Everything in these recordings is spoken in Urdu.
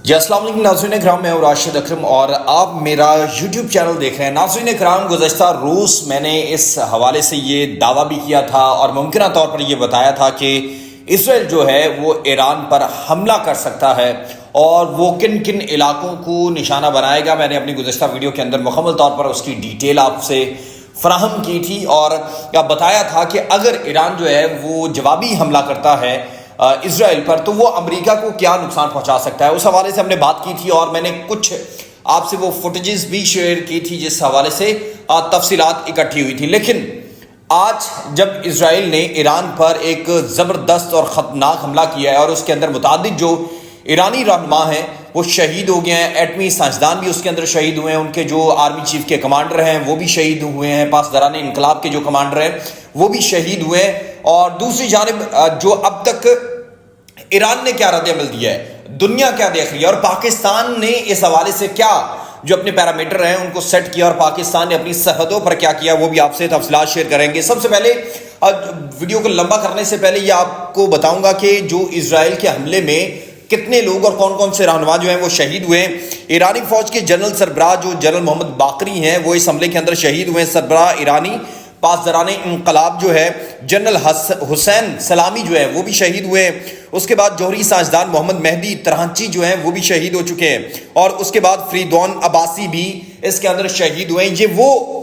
جی السلام علیکم ناظرین کرام، میں ہوں راشد اکرم اور آپ میرا یوٹیوب چینل دیکھ رہے ہیں۔ ناظرین کرام، گزشتہ روز میں نے اس حوالے سے یہ دعویٰ بھی کیا تھا اور ممکنہ طور پر یہ بتایا تھا کہ اسرائیل جو ہے وہ ایران پر حملہ کر سکتا ہے اور وہ کن کن علاقوں کو نشانہ بنائے گا۔ میں نے اپنی گزشتہ ویڈیو کے اندر مکمل طور پر اس کی ڈیٹیل آپ سے فراہم کی تھی اور بتایا تھا کہ اگر ایران جو ہے وہ جوابی حملہ کرتا ہے اسرائیل پر تو وہ امریکہ کو کیا نقصان پہنچا سکتا ہے۔ اس حوالے سے ہم نے بات کی تھی اور میں نے کچھ آپ سے وہ فوٹیجز بھی شیئر کی تھی جس حوالے سے تفصیلات اکٹھی ہوئی تھی۔ لیکن آج جب اسرائیل نے ایران پر ایک زبردست اور خطرناک حملہ کیا ہے اور اس کے اندر متعدد جو ایرانی رہنما ہیں وہ شہید ہو گئے ہیں، ایٹمی سائنسدان بھی اس کے اندر شہید ہوئے ہیں، ان کے جو آرمی چیف کے کمانڈر ہیں وہ بھی شہید ہوئے ہیں، پاسداران انقلاب کے جو کمانڈر ہیں وہ بھی شہید ہوئے ہیں، اور دوسری جانب جو اب تک ایران نے کیا رد عمل دیا ہے، دنیا کیا دیکھ رہی ہے اور پاکستان نے اس حوالے سے کیا جو اپنے پیرامیٹر ہیں ان کو سیٹ کیا اور پاکستان نے اپنی سرحدوں پر کیا کیا، وہ بھی آپ سے تفصیلات شیئر کریں گے۔ سب سے پہلے ویڈیو کو لمبا کرنے سے پہلے یہ آپ کو بتاؤں گا کہ جو اسرائیل کے حملے میں کتنے لوگ اور کون کون سے رہنما جو ہیں وہ شہید ہوئے ہیں۔ ایرانی فوج کے جنرل سربراہ جو جنرل محمد باقری ہیں وہ اس حملے کے اندر شہید ہوئے ہیں۔ سربراہ ایرانی پاسداران انقلاب جو ہے جنرل حسین سلامی جو ہے وہ بھی شہید ہوئے ہیں۔ اس کے بعد جوہری سائنسدان محمد مہدی ترانچی جو ہیں وہ بھی شہید ہو چکے ہیں، اور اس کے بعد فریدون عباسی بھی اس کے اندر شہید ہوئے ہیں۔ یہ وہ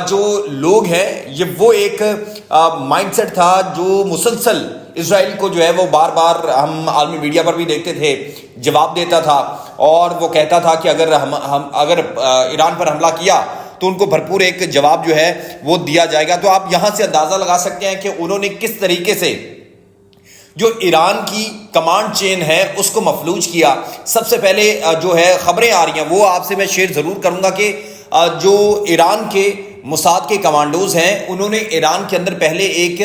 جو لوگ ہیں، یہ وہ ایک مائنڈ سیٹ تھا جو مسلسل اسرائیل کو جو ہے وہ بار بار ہم عالمی میڈیا پر بھی دیکھتے تھے جواب دیتا تھا، اور وہ کہتا تھا کہ اگر ایران پر حملہ کیا تو ان کو بھرپور ایک جواب جو ہے وہ دیا جائے گا۔ تو آپ یہاں سے اندازہ لگا سکتے ہیں کہ انہوں نے کس طریقے سے جو ایران کی کمانڈ چین ہے اس کو مفلوج کیا۔ سب سے پہلے جو ہے خبریں آ رہی ہیں وہ آپ سے میں شیئر ضرور کروں گا کہ جو ایران کے موساد کے کمانڈوز ہیں انہوں نے ایران کے اندر پہلے ایک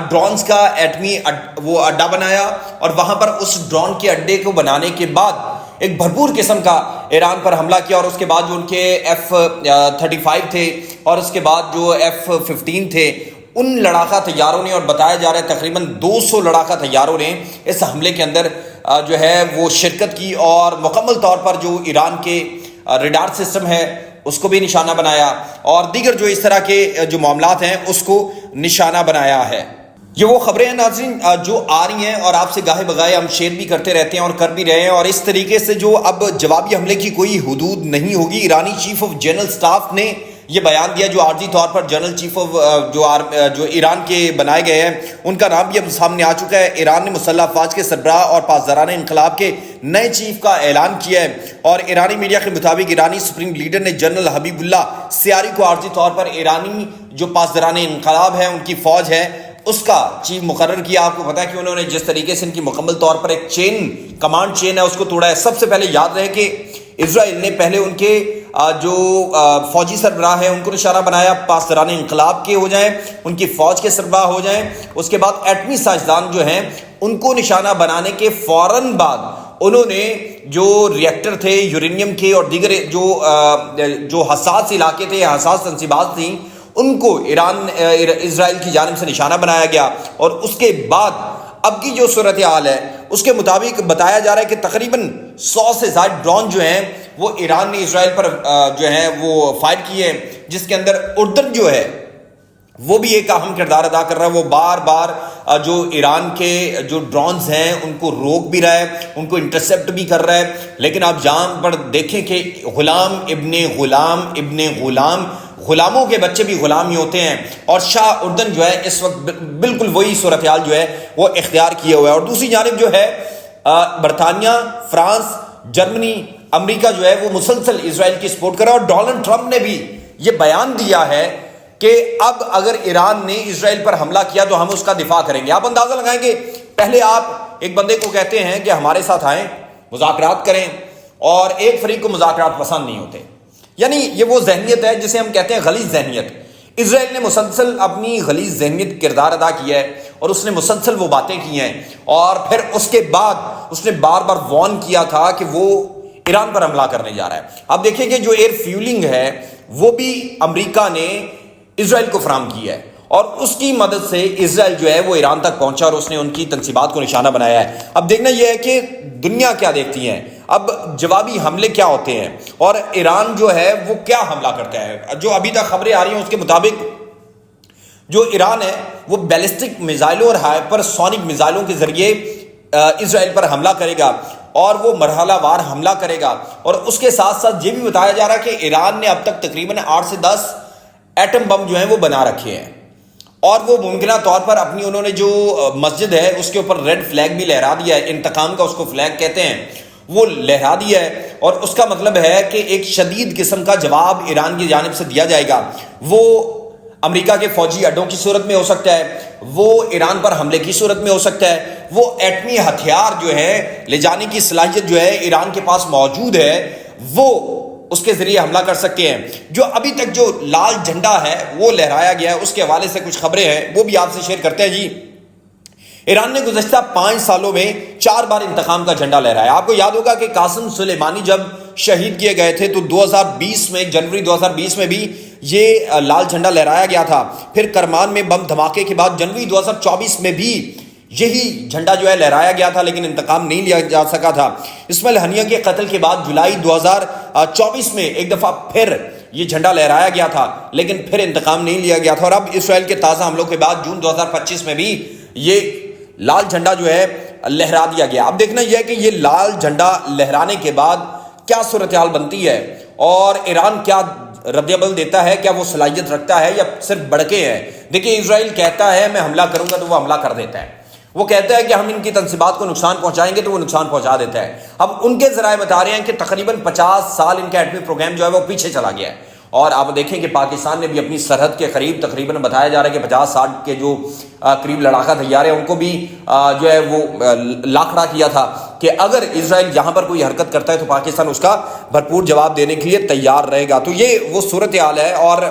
ڈرونز کا ایٹمی وہ اڈا بنایا، اور وہاں پر اس ڈرون کے اڈے کو بنانے کے بعد ایک بھرپور قسم کا ایران پر حملہ کیا، اور اس کے بعد جو ان کے F-35 تھے اور اس کے بعد جو F-15 تھے ان لڑاکا طیاروں نے، اور بتایا جا رہا ہے تقریباً 200 لڑاکا طیاروں نے اس حملے کے اندر جو ہے وہ شرکت کی، اور مکمل طور پر جو ایران کے ریڈار سسٹم ہے اس کو بھی نشانہ بنایا، اور دیگر جو اس طرح کے جو معاملات ہیں اس کو نشانہ بنایا ہے۔ یہ وہ خبریں ہیں ناظرین جو آ رہی ہیں اور آپ سے گاہے بگاہے ہم شیئر بھی کرتے رہتے ہیں اور کر بھی رہے ہیں، اور اس طریقے سے جو اب جوابی حملے کی کوئی حدود نہیں ہوگی۔ ایرانی چیف آف جنرل سٹاف نے یہ بیان دیا، جو عارضی طور پر جنرل چیف آف جو ایران کے بنائے گئے ہیں ان کا نام بھی اب سامنے آ چکا ہے۔ ایران نے مسلح افواج کے سربراہ اور پاسداران انقلاب کے نئے چیف کا اعلان کیا ہے، اور ایرانی میڈیا کے مطابق ایرانی سپرنگ لیڈر نے جنرل حبیب اللہ سیاری کو عارضی طور پر ایرانی جو پاسداران انقلاب ہے ان کی فوج ہے اس کا چیف مقرر کیا۔ آپ کو پتا ہے کہ انہوں نے جس طریقے سے ان کی مکمل طور پر ایک کمانڈ چین ہے اس کو توڑا ہے۔ سب سے پہلے یاد رہے کہ اسرائیل نے پہلے ان کے جو فوجی سربراہ ہیں ان کو نشانہ بنایا، پاسداران انقلاب کے ہو جائیں، ان کی فوج کے سربراہ ہو جائیں، اس کے بعد ایٹمی سائنسدان جو ہیں ان کو نشانہ بنانے کے فوراً بعد انہوں نے جو ریئیکٹر تھے یورینیم کے اور دیگر جو حساس علاقے تھے، حساس تنصیبات تھیں، ان کو اسرائیل کی جانب سے نشانہ بنایا گیا، اور اس کے بعد اب کی جو صورتحال ہے اس کے مطابق بتایا جا رہا ہے کہ تقریباً 100 سے زائد ڈرون جو ہیں وہ ایران نے اسرائیل پر جو ہیں وہ فائر کیے ہیں، جس کے اندر اردن جو ہے وہ بھی ایک اہم کردار ادا کر رہا ہے۔ وہ بار بار جو ایران کے جو ڈرونز ہیں ان کو روک بھی رہا ہے، ان کو انٹرسپٹ بھی کر رہا ہے، لیکن آپ جہاں پر دیکھیں کہ غلام ابن غلام ابن غلام، غلاموں کے بچے بھی غلام ہی ہوتے ہیں، اور شاہ اردن جو ہے اس وقت بالکل وہی صورتحال جو ہے وہ اختیار کیے ہوا ہے۔ اور دوسری جانب جو ہے برطانیہ، فرانس، جرمنی، امریکہ جو ہے وہ مسلسل اسرائیل کی سپورٹ کر رہا ہے، اور ڈونلڈ ٹرمپ نے بھی یہ بیان دیا ہے کہ اب اگر ایران نے اسرائیل پر حملہ کیا تو ہم اس کا دفاع کریں گے۔ آپ اندازہ لگائیں گے پہلے آپ ایک بندے کو کہتے ہیں کہ ہمارے ساتھ آئیں مذاکرات کریں، اور ایک فریق کو مذاکرات پسند نہیں ہوتے، یعنی یہ وہ ذہنیت ہے جسے ہم کہتے ہیں غلیظ ذہنیت۔ اسرائیل نے مسلسل اپنی غلیظ ذہنیت کردار ادا کیا ہے، اور اس نے مسلسل وہ باتیں کی ہیں، اور پھر اس کے بعد اس نے بار بار وارن کیا تھا کہ وہ ایران پر حملہ کرنے جا رہا ہے۔ اب دیکھیں کہ جو ایئر فیولنگ ہے وہ بھی امریکہ نے اسرائیل کو فراہم کی ہے، اور اس کی مدد سے اسرائیل جو ہے وہ ایران تک پہنچا اور اس نے ان کی تنصیبات کو نشانہ بنایا ہے۔ اب دیکھنا یہ ہے کہ دنیا کیا دیکھتی ہے۔ اب جوابی حملے کیا ہوتے ہیں اور ایران جو ہے وہ کیا حملہ کرتا ہے. جو ابھی تک خبریں آ رہی ہیں اس کے مطابق جو ایران ہے وہ بیلسٹک میزائلوں اور ہائپر سونک میزائلوں کے ذریعے اسرائیل پر حملہ کرے گا اور وہ مرحلہ وار حملہ کرے گا. اور اس کے ساتھ ساتھ یہ بھی بتایا جا رہا ہے کہ ایران نے اب تک تقریباً 8 سے 10 ایٹم بم جو ہیں وہ بنا رکھے ہیں اور وہ ممکنہ طور پر اپنی انہوں نے جو مسجد ہے اس کے اوپر ریڈ فلیگ بھی لہرا دیا ہے. انتقام کا اس کو فلیگ کہتے ہیں, وہ لہرا دیا ہے اور اس کا مطلب ہے کہ ایک شدید قسم کا جواب ایران کی جانب سے دیا جائے گا. وہ امریکہ کے فوجی اڈوں کی صورت میں ہو سکتا ہے, وہ ایران پر حملے کی صورت میں ہو سکتا ہے, وہ ایٹمی ہتھیار جو ہے لے جانے کی صلاحیت جو ہے ایران کے پاس موجود ہے وہ اس کے ذریعے حملہ کر سکتے ہیں. جو ابھی تک جو لال جھنڈا ہے وہ لہرایا گیا ہے اس کے حوالے سے کچھ خبریں ہیں وہ بھی آپ سے شیئر کرتے ہیں. جی, ایران نے گزشتہ 5 سالوں میں 4 بار انتقام کا جھنڈا لہرایا. آپ کو یاد ہوگا کہ قاسم سلیمانی جب شہید کیے گئے تھے تو 2020 میں جنوری 2020 میں بھی یہ لال جھنڈا لہرایا گیا تھا. پھر کرمان میں بم دھماکے کے بعد جنوری 2024 میں بھی یہی جھنڈا جو ہے لہرایا گیا تھا لیکن انتقام نہیں لیا جا سکا تھا. اسماعیل ہنیہ کے قتل کے بعد جولائی 2024 میں ایک دفعہ پھر یہ جھنڈا لہرایا گیا تھا لیکن پھر انتقام نہیں لیا گیا تھا. اور اب اسرائیل کے تازہ حملوں کے بعد جون 2025 میں بھی یہ لال جھنڈا جو ہے لہرا دیا گیا. اب دیکھنا یہ ہے کہ یہ لال جھنڈا لہرانے کے بعد کیا صورتحال بنتی ہے اور ایران کیا رد عمل دیتا ہے, کیا وہ صلاحیت رکھتا ہے یا صرف بڑکے ہیں. دیکھیں, اسرائیل کہتا ہے میں حملہ کروں گا تو وہ حملہ کر دیتا ہے. وہ کہتا ہے کہ ہم ان کی تنصیبات کو نقصان پہنچائیں گے تو وہ نقصان پہنچا دیتا ہے. اب ان کے ذرائع بتا رہے ہیں کہ تقریباً 50 سال ان کا ایٹمی پروگرام جو ہے وہ پیچھے چلا گیا ہے. اور آپ دیکھیں کہ پاکستان نے بھی اپنی سرحد کے قریب تقریباً بتایا جا رہا ہے کہ 50-60 کے جو قریب لڑاکا طیارے ہیں ان کو بھی جو ہے وہ لاکھڑا کیا تھا کہ اگر اسرائیل یہاں پر کوئی حرکت کرتا ہے تو پاکستان اس کا بھرپور جواب دینے کے لیے تیار رہے گا. تو یہ وہ صورتحال ہے اور